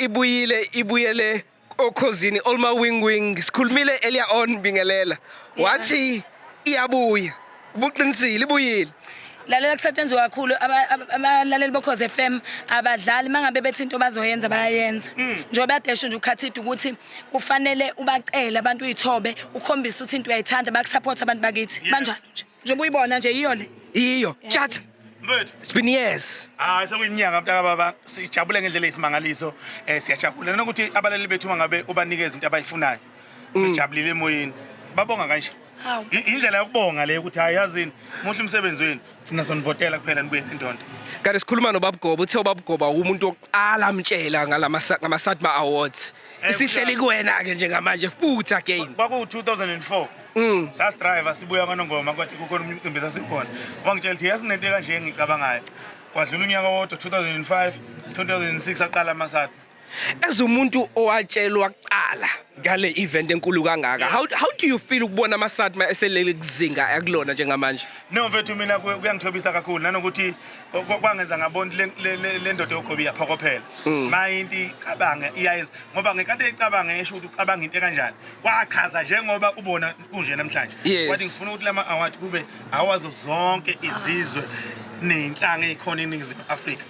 ibuyele okhosini Olma Wing sikhulumile earlier on Bingelela wathi iyabuya ubuqinisile ibuyile lalela kusetshenzwa kakhulu abalaleli bokhoze FM abadlali mangabe bethi into bazoyenza bayayenza njengoba yadesho nje ukhathida ukuthi kufanele ubacela abantu uyithobe ukhombisa ukuthi into uyayithanda bakusupport abantu bakithi kanjalo nje njengoba uyibona nje iyo chat mfethu it's been years sekuyinyanga mntaka baba sijabule ngendlela eyisimangaliso siyajabula nokuthi abalali bethu mangabe ubanikeza izinto abayifunayo bejabulile emoyeni babonga kanje indlela yokubonga le ukuthi hayazini muhle umsebenzi wenu thina sonivotela kuphela nibuye indondo kanti sikhuluma noBaba Goba uthe uBaba Goba umuntu oqala amtshela ngama-SATMA Awards isihleli kuwena ke njengamanje futhi again kwaku 2004 sasidrayiva sibuya kwaNongoma kwathi kukhona umcimbi sasikhona wangitshela ukuthi yasinento kanje engicabangayo kwadlula unyaka wodwa 2005 2006 aqala ama-SATMA ezumuntu owatshelwa kuqala ngale event enkulu kangaka how do you feel ukubona ama-SATMA eselele kuzinga akulona njengamanje no mfethu mina kuyangithobisa kakhulu nanokuthi kwangenza ngabona le ndoda yoGoba iyaphokophela mayinti icabange iyayenza ngoba ngenkathi ecabanga ngisho ukuthi ucabanga into kanjani wachaza njengoba ubona kunje namhlanje kwathi ngifuna ukuthi lama award kube awazo zonke izizwe nenhlanga ezikhona eNingizimu Afrika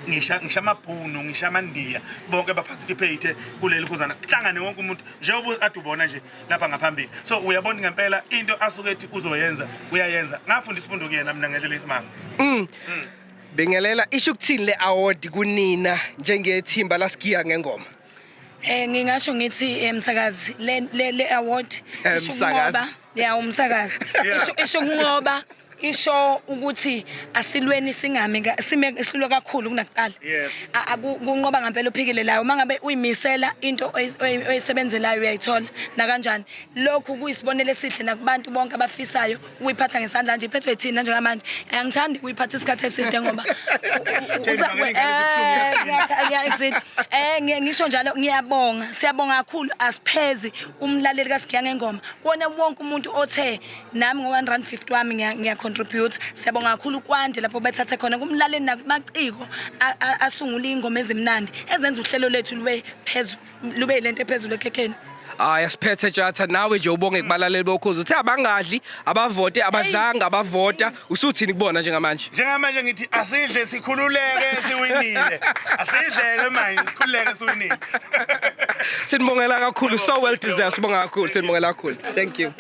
ngisha amabhunu ngisha amandiya bonke baparticipate kuleli khuzana kuhlangane wonke umuntu njengoba ade ubona nje lapha ngaphambili so uyabona ngempela into asuke ethi uzoyenza uyayenza ngafunda isifundo kuyena mina ngendlela esimanga Bingelela isho ukuthini le award kunina njengethimba laSkiya ngengoma ngingasho ngithi umsakazi le award umsakazi isho kunqoba isho ukuthi asilweni isilwe kakhulu kunakuqala akunqoba ngempela uphikile layo mangabe uyimisela into oyisebenzelayo uyayithola na kanjani lokhu kuyisibonelo esihle nakubantu bonke abafisayo ukuyiphatha ngesandla nje iphethwe yithina njengamanje angithandi ukuyiphatha isikhathi eside ngoba ngisho njalo ngiyabonga siyabonga kakhulu asiphezi umlaleli kaSkiya ngengoma kuona wonke umuntu othe nami ngo-150 wami contribute siyabonga kakhulu kwande lapho bethathe khona kumlaleli nakumaciko asungula ingoma ezimnandi ezenza uhlelo lethu lube lento ephezulu ekhekheni asiphethe Tjatha nawe nje ubonge kubalaleli bokhozi uthe abangadli abavote abadlanga abavota usuthini kubona njengamanje ngithi asidle sikhululeke siwinile asidleke manje sikhululeke siwinile sinibongela kakhulu so well deserved sibonga kakhulu sinibongela kakhulu thank you